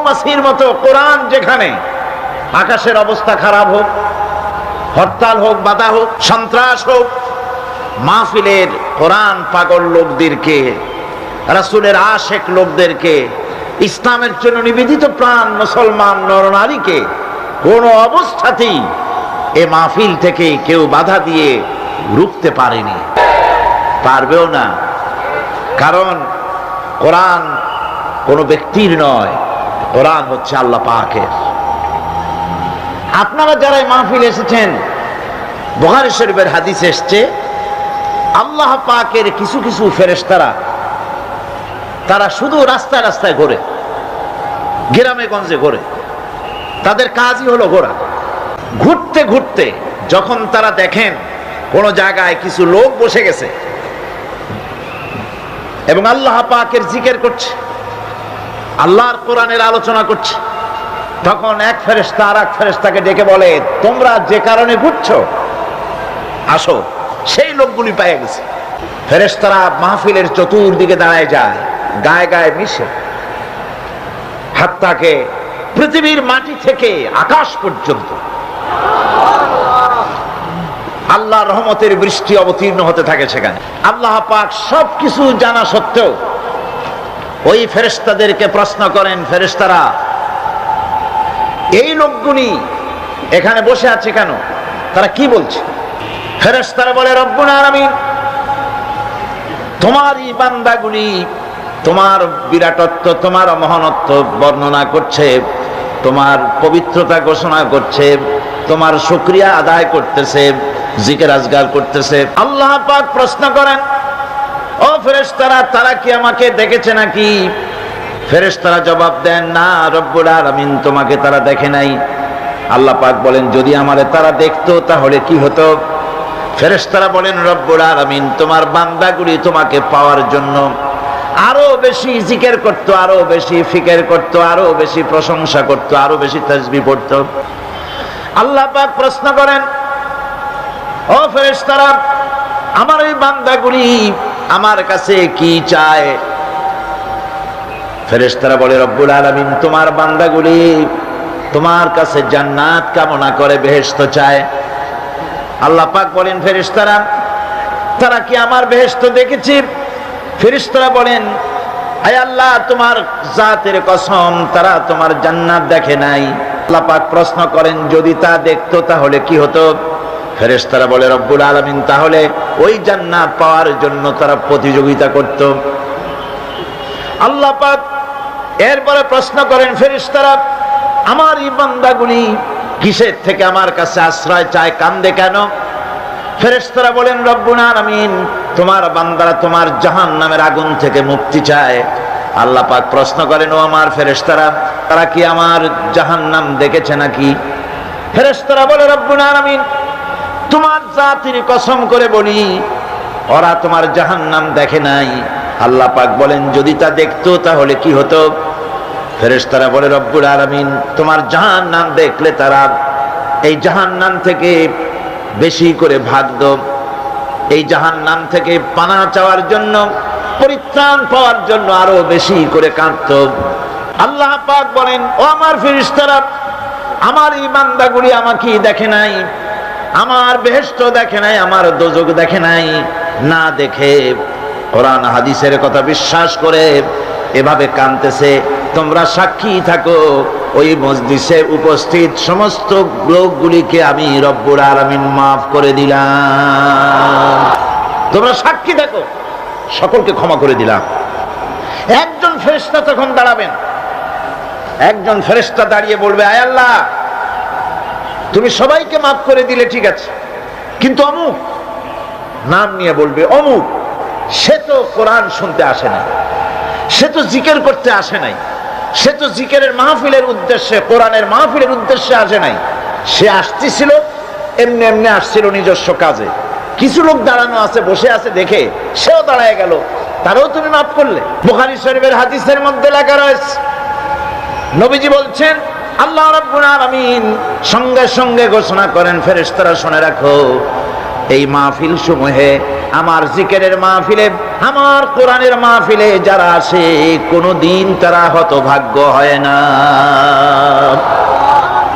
মৌমাছির মতো কোরআন যেখানে, আকাশের অবস্থা খারাপ হোক, হরতাল হোক, বাধা হোক, সন্ত্রাস হোক, মাহফিলের কোরআন পাগল লোকদেরকে, রাসূলের আশেক লোকদেরকে, ইসলামের জন্য নিবেদিত প্রাণ মুসলমান নরনারীকে কোন অবস্থাতেই এ মাহফিল থেকে কেউ বাধা দিয়ে রুখতে পারেনি, পারবেও না। কারণ কোরআন কোন ব্যক্তির নয়, কোরআন হচ্ছে আল্লাহ পাকের। আপনারা যারা এই মাহফিল এসেছেন, বুখারী শরীফের হাদিস এসছে, আল্লাহ পাকের কিছু কিছু ফেরেশতারা তারা শুধু রাস্তায় রাস্তায় ঘোরে, গ্রামে গঞ্জে ঘোরে, তাদের কাজই হলো ঘোরা। ঘুরতে ঘুরতে যখন তারা দেখেন কোন জায়গায় কিছু লোক বসে গেছে এবং আল্লাহ পাকের জিকির করছে, আল্লাহর কোরআনের আলোচনা করছে, তখন এক ফেরেশতা আর এক ফেরেশতাকে ডেকে বলে, তোমরা যে কারণে ঘুরছো আসো। সেই লোকগুলি পেয়ে গেছে। ফেরেশতারা মাহফিলের চতুর্দিকে দাঁড়ায় যায়, গায়ে গায়ে মিশে, হাত্তাকে পৃথিবীর মাটি থেকে আকাশ পর্যন্ত আল্লাহর রহমতের বৃষ্টি অবতীর্ণ হতে থাকে সেখানে। আল্লাহ পাক সবকিছু জানা সত্ত্বেও ওই ফেরেশতাদেরকে প্রশ্ন করেন, ফেরেশতারা এই লোকগুলি এখানে বসে আছে কেন, তারা কি বলছে? ফেরেশতারা বলে, রব্বুল আলামিন তোমারই বান্দাগুলি তোমার বিরাটত্ব, তোমার মহানত্ব বর্ণনা করছে, তোমার পবিত্রতা ঘোষণা করছে, তোমার শুকরিয়া আদায় করতেছে, জিকির আজগার করতেছে। আল্লাহ পাক প্রশ্ন করেন, ও ফেরেশতারা তারা কি আমাকে দেখেছে নাকি? ফেরেশতারা জবাব দেন, না রব্বুল আলামিন তোমাকে তারা দেখে নাই। আল্লাহ পাক বলেন, যদি আমারে তারা দেখতো তাহলে কি হতো? ফেরেশতারা বলেন, রব্বুল আলামিন তোমার বান্দাগুলি তোমাকে পাওয়ার জন্য আরো বেশি জিকির করত, আরো বেশি ফিকির করত, আরো বেশি প্রশংসা করত, আরো বেশি তাসবিহ পড়ত। আল্লাহ পাক প্রশ্ন করেন, ও ফেরেশতারা আমার এই বান্দাগুলি আমার কাছে কি চায়? ফেরেশতারা বলে, রব্বুল আলামিন তোমার বান্দাগুলি তোমার কাছে জান্নাত কামনা করে, বেহেশত চায়। আল্লাহ পাক বলেন, ফেরেশতারা তারা কি আমার বেহেশত দেখেছে? ফেরেশতারা বলেন, আয় আল্লাহ তোমার জাতের কসম তারা তোমার জান্নাত দেখে নাই। আল্লাহ পাক প্রশ্ন করেন, যদি তা দেখতো তাহলে কি হতো? ফেরেশতারা বলে, রব্বুল আলামিন তাহলে ওই জান্নাত পাওয়ার জন্য তারা প্রতিযোগিতা করত। আল্লাহ পাক এরপরে প্রশ্ন করেন, ফেরেশতারা আমার এই বান্দাগুলি কিসের থেকে আমার কাছে আশ্রয় চায়, কান্দে কেন? ফেরেশতারা বলেন, রব্বুল আলামিন তোমার বান্দারা তোমার জাহান্নামের আগুন থেকে মুক্তি চায়। আল্লাহ পাক প্রশ্ন করেন, ও আমার ফেরেশতারা তারা কি আমার জাহান্নাম দেখেছে নাকি? ফেরেশতারা বলে, রব্বুল আলামিন তোমার জাতির কসম করে বলি ওরা তোমার জাহান্নাম দেখে নাই। আল্লাহ পাক বলেন, যদি তা দেখতো তাহলে কি হতো? ফেরেশতারা বলে, রব্বুল আলামিন তোমার জাহান্নাম দেখলে তারা এই জাহান্নাম থেকে বেশি করে ভাগতো, এই জাহান্নাম থেকে পানা চাওয়ার জন্য, পরিত্রাণ পাওয়ার জন্য আরো বেশি করে কাঁদতো। আল্লাহ পাক বলেন, ও আমার ফেরেশতারা আমার এই বান্দাগুলি আমাকে দেখে নাই, আমার বেহেশত দেখে নাই, আমার দোজখ দেখে নাই। না দেখে কোরআন হাদিসের কথা বিশ্বাস করে এভাবে কাঁদতেছে। তোমরা সাক্ষী থাকো, ওই মজলিসে উপস্থিত সমস্ত লোকগুলিকে আমি রব্বুল আলামিন মাফ করে দিলাম। তোমরা সাক্ষী থাকো, সকলকে ক্ষমা করে দিলাম। একজন ফেরেশতা তখন দাঁড়াবেন, একজন ফেরেশতা দাঁড়িয়ে বলবে, আয় আল্লাহ তুমি সবাইকে মাফ করে দিলে ঠিক আছে, কিন্তু অমুক, নাম নিয়ে বলবে, অমুক সে তো কোরআন শুনতে আসে নাই, সে তো জিকির করতে আসে নাই, সে তো জিকিরের মাহফিলের উদ্দেশ্যে, কোরআনের মাহফিলের উদ্দেশ্যে আসে নাই, সে আসতেছিল এমনি এমনি আসছিল নিজস্ব কাজে। কিছু লোক দাঁড়ানো আছে, বসে আছে দেখে সেও দাঁড়ায় গেল, তারও তুমি মাফ করলে। বুখারী শরীফের হাদিসের মধ্যে লেখা রয়েছে, নবীজি বলছেন, আল্লাহ রাব্বুল আলামিন সঙ্গে সঙ্গে ঘোষণা করেন, ফেরেশতারা শুনে রাখো, এই মাহফিল সমূহে, আমার জিকিরের মাহফিলে আমার কোরআনের মাহফিলে যারা আসে কোনোদিন তারা হতভাগ্য হয় না,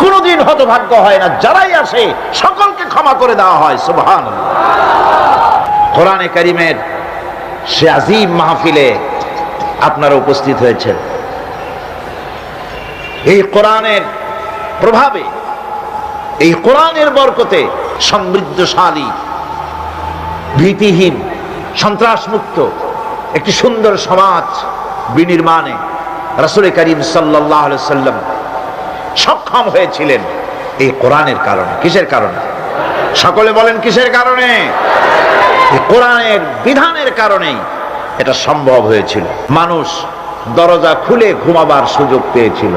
কোনোদিন হতভাগ্য হয় না। যারাই আসে সকলকে ক্ষমা করে দেওয়া হয়। সুবহানাল্লাহ। কোরআনে কারীমের সে আযীম মাহফিলে আপনারা উপস্থিত হয়েছেন। এই কোরআনের প্রভাবে, এই কোরআনের বরকতে সমৃদ্ধশালী, ভীতিহীন, সন্ত্রাসমুক্ত একটি সুন্দর সমাজ বিনির্মাণে রাসূল করিম সাল্লাল্লাহু আলাইহি ওয়াসাল্লাম সক্ষম হয়েছিলেন এই কোরআনের কারণে। কিসের কারণে? সকলে বলেন কিসের কারণে? এই কোরআনের বিধানের কারণেই এটা সম্ভব হয়েছিল। মানুষ দরজা খুলে ঘুমাবার সুযোগ পেয়েছিল।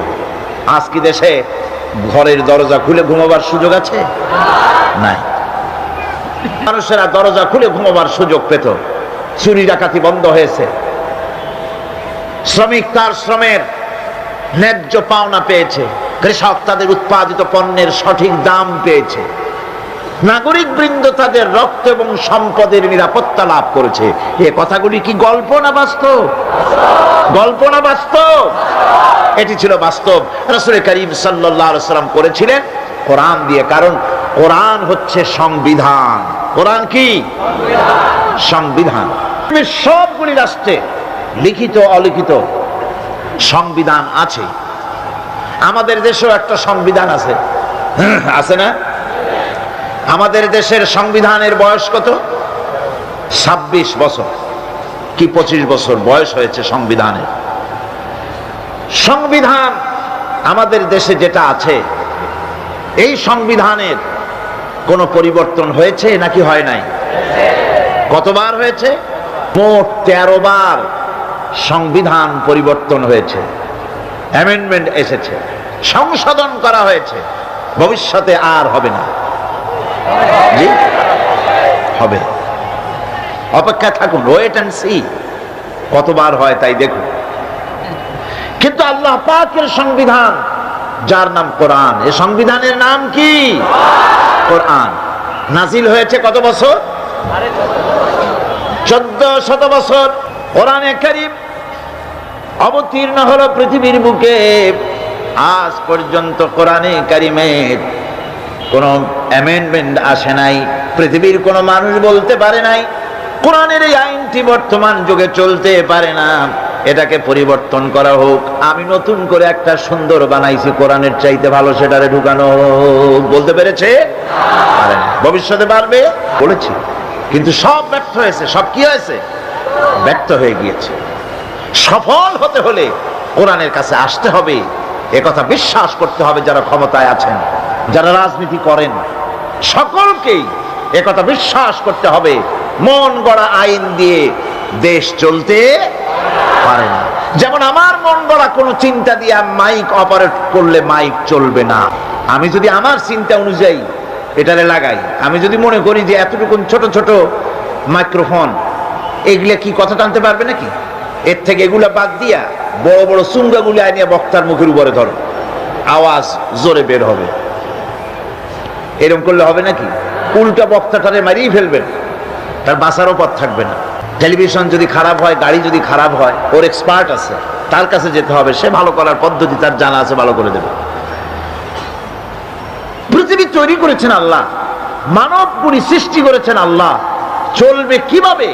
আজ কি দেশে ঘরের দরজা খুলে ঘুমাবার সুযোগ আছে? নাই। মানুষেরা দরজা খুলে ঘুমাবার সুযোগ পেত। চুরি ডাকাতি বন্ধ হয়েছে, শ্রমিক তার শ্রমের ন্যায্য পাওনা পেয়েছে, কৃষক তাদের উৎপাদিত পণ্যের সঠিক দাম পেয়েছে, নাগরিক বৃন্দ তাদের রক্ত এবং সম্পদের নিরাপত্তা লাভ করেছে। এ কথাগুলি কি গল্প না বাস্তব? গল্প না বাস্তব? এটি ছিল বাস্তব। রাসূল করিম সাল্লাল্লাহু আলাইহি ওয়াসাল্লাম করেছিলেন কোরআন দিয়ে। কারণ কোরআন হচ্ছে সংবিধান। কোরআন কি? সংবিধান। সবগুলি রাষ্ট্রে লিখিত অলিখিত সংবিধান আছে। আমাদের দেশেও একটা সংবিধান আছে, আছে না? আমাদের দেশের সংবিধানের বয়স কত? 26 বছর কি 25 বছর বয়স হয়েছে সংবিধানের। সংবিধান আমাদের দেশে যেটা আছে, এই সংবিধানের কোনো পরিবর্তন হয়েছে নাকি হয় নাই? কতবার হয়েছে? মোট 13 বার সংবিধান পরিবর্তন হয়েছে, অ্যামেন্ডমেন্ট এসেছে, সংশোধন করা হয়েছে। ভবিষ্যতে আর হবে না। জি হবে, অপেক্ষা থাকুন, ওয়েট এন্ড সি কতবার হয় তাই দেখুন। কিন্তু আল্লাহ পাকের সংবিধান, যার নাম কোরআন, এই সংবিধানের নাম কি? কোরআন। নাজিল হয়েছে কত বছর? 1400 বছর। কোরআনে কারীম অবতীর্ণ হলো পৃথিবীর বুকে। আজ পর্যন্ত কোরআনে কারীমের কোন অ্যামেন্ডমেন্ট আসে নাই। পৃথিবীর কোন মানুষ বলতে পারে নাই কোরআনের এই আইনটি বর্তমান যুগে চলতে পারে না, এটাকে পরিবর্তন করা হোক। আমি নতুন করে একটা সুন্দর বানাইছি, কোরআনের চাইতে ভালো, সেটারে ঢুকানো হোক। বলতে পেরেছে? পারে না। ভবিষ্যতে পারবে বলেছি, কিন্তু সব ব্যর্থ হয়েছে। সব কি হয়েছে? ব্যর্থ হয়ে গিয়েছে। সফল হতে হলে কোরআনের কাছে আসতে হবে, একথা বিশ্বাস করতে হবে। যারা ক্ষমতায় আছেন, যারা রাজনীতি করেন, সকলকেই একথা বিশ্বাস করতে হবে, মন গড়া আইন দিয়ে দেশ চলতে পারে না। যেমন আমার মন গড়া কোনো চিন্তা দিয়ে মাইক অপারেট করলে মাইক চলবে না। আমি যদি আমার চিন্তা অনুযায়ী এটারে লাগাই, আমি যদি মনে করি যে এতটুকু ছোট ছোট মাইক্রোফোন, এগুলা কি কথা টানতে পারবে নাকি? এর থেকে এগুলা বাদ দিয়া বড় বড় চুঙ্গাগুলি আনিয়া বক্তার মুখের উপরে ধরো, আওয়াজ জোরে বের হবে। এরকম করলে হবে নাকি? উল্টা বক্তাটারে মারিয়ে ফেলবেন, তার বাঁচারও পথ থাকবে না। টেলিভিশন যদি খারাপ হয়, গাড়ি যদি খারাপ হয়, ওর এক্সপার্ট আছে, তার কাছে যেতে হবে, সে ভালো করার পদ্ধতি তার জানা আছে, ভালো করে দেবে। পৃথিবী তৈরি করেছেন আল্লাহ, মানবগুলি সৃষ্টি করেছেন আল্লাহ, চলবে কিভাবে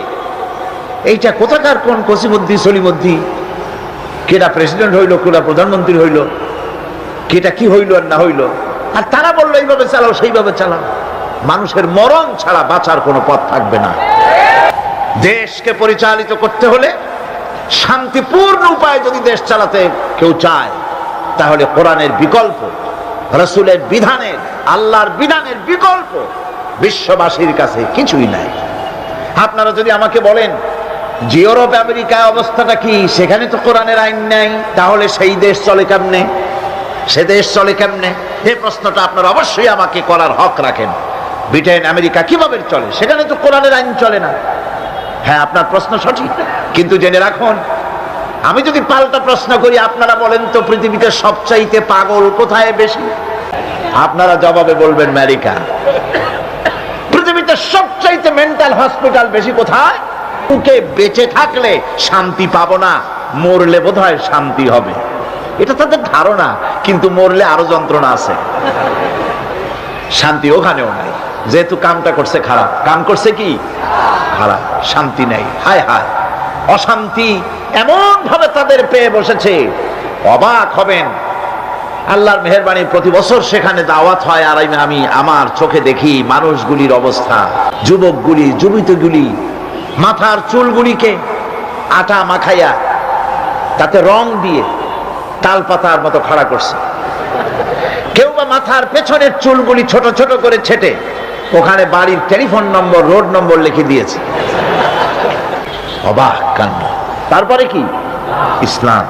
এইটা কোথাকার কোন কসিবুদ্ধি সলিমুদ্ধি, কেটা প্রেসিডেন্ট হইল, কেটা প্রধানমন্ত্রী হইল, কেটা কি হইল আর না হইল, আর তারা বললো এইভাবে চালাও সেইভাবে চালাও। মানুষের মরণ ছাড়া বাঁচার কোনো পথ থাকবে না। দেশকে পরিচালিত করতে হলে, শান্তিপূর্ণ উপায়ে যদি দেশ চালাতে কেউ চায়, তাহলে কোরআনের বিকল্প, রাসূলের বিধানের, আল্লাহর বিধানের বিকল্প বিশ্ববাসীর কাছে কিছুই নাই। আপনারা যদি আমাকে বলেন যে ইউরোপ আমেরিকায় অবস্থাটা কি, সেখানে তো কোরআনের আইন নাই, তাহলে সেই দেশ চলে কেমনে, সে দেশ চলে কেমনে? এই প্রশ্নটা আপনারা অবশ্যই আমাকে করার হক রাখেন। ব্রিটেন আমেরিকা কিভাবে চলে? সেখানে তো কোরআনের আইন চলে না। হ্যাঁ, আপনার প্রশ্ন সঠিক, কিন্তু জেনে রাখুন, আমি যদি পাল্টা প্রশ্ন করি, আপনারা বলেন তো পৃথিবীতে সবচাইতে পাগল কোথায় বেশি? আপনারা জবাবে বলবেন আমেরিকা। পৃথিবীতে সবচাইতে মেন্টাল হসপিটাল বেশি কোথায়? ওকে বেঁচে থাকলে শান্তি পাবো না, মরলে বোধহয় শান্তি হবে, এটা তাদের ধারণা। কিন্তু মরলে আরো যন্ত্রণা আছে, শান্তি ওখানেও নাই। যেহেতু কামটা করছে খারাপ, কাম করছে কি খারাপ, শান্তি নেই। হায় হায়, অশান্তি এমন ভাবে তাদের পেয়ে বসেছে, অবাক হবেন। আল্লাহর মেহেরবানি, প্রতি বছর সেখানে দাওয়াত হয়, আর আমি আমার চোখে দেখি মানুষগুলির অবস্থা। যুবকগুলি, যুবিতগুলি মাথার চুলগুলিকে আটা মাখাইয়া তাতে রং দিয়ে তাল পাতার মতো খাড়া করছে। কেউ বা মাথার পেছনের চুলগুলি ছোট ছোট করে ছেটে ওখানে বাড়ির টেলিফোন নম্বর, রোড নম্বর লিখে দিয়েছে। অবাক কাণ্ড। তারপরে কি? ইসলাম।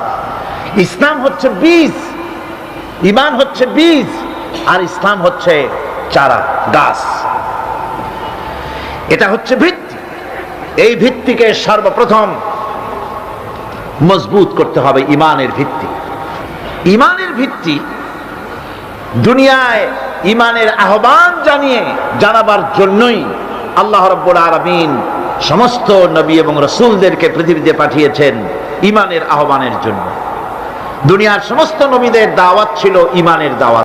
ইসলাম হচ্ছে বীজ, ঈমান হচ্ছে বীজ, আর ইসলাম হচ্ছে চারা, গাছ। এটা হচ্ছে ভিত্তি। এই ভিত্তিকে সর্বপ্রথম মজবুত করতে হবে, ঈমানের ভিত্তি। ঈমানের ভিত্তি দুনিয়ায় ঈমানের আহ্বান জানাবার জন্যই আল্লাহ রাব্বুল আলামিন সমস্ত নবী এবং রাসূলদেরকে পৃথিবীতে পাঠিয়েছেন ঈমানের আহ্বানের জন্য। দুনিয়ার সমস্ত নবীদের দাওয়াত ছিল ঈমানের দাওয়াত।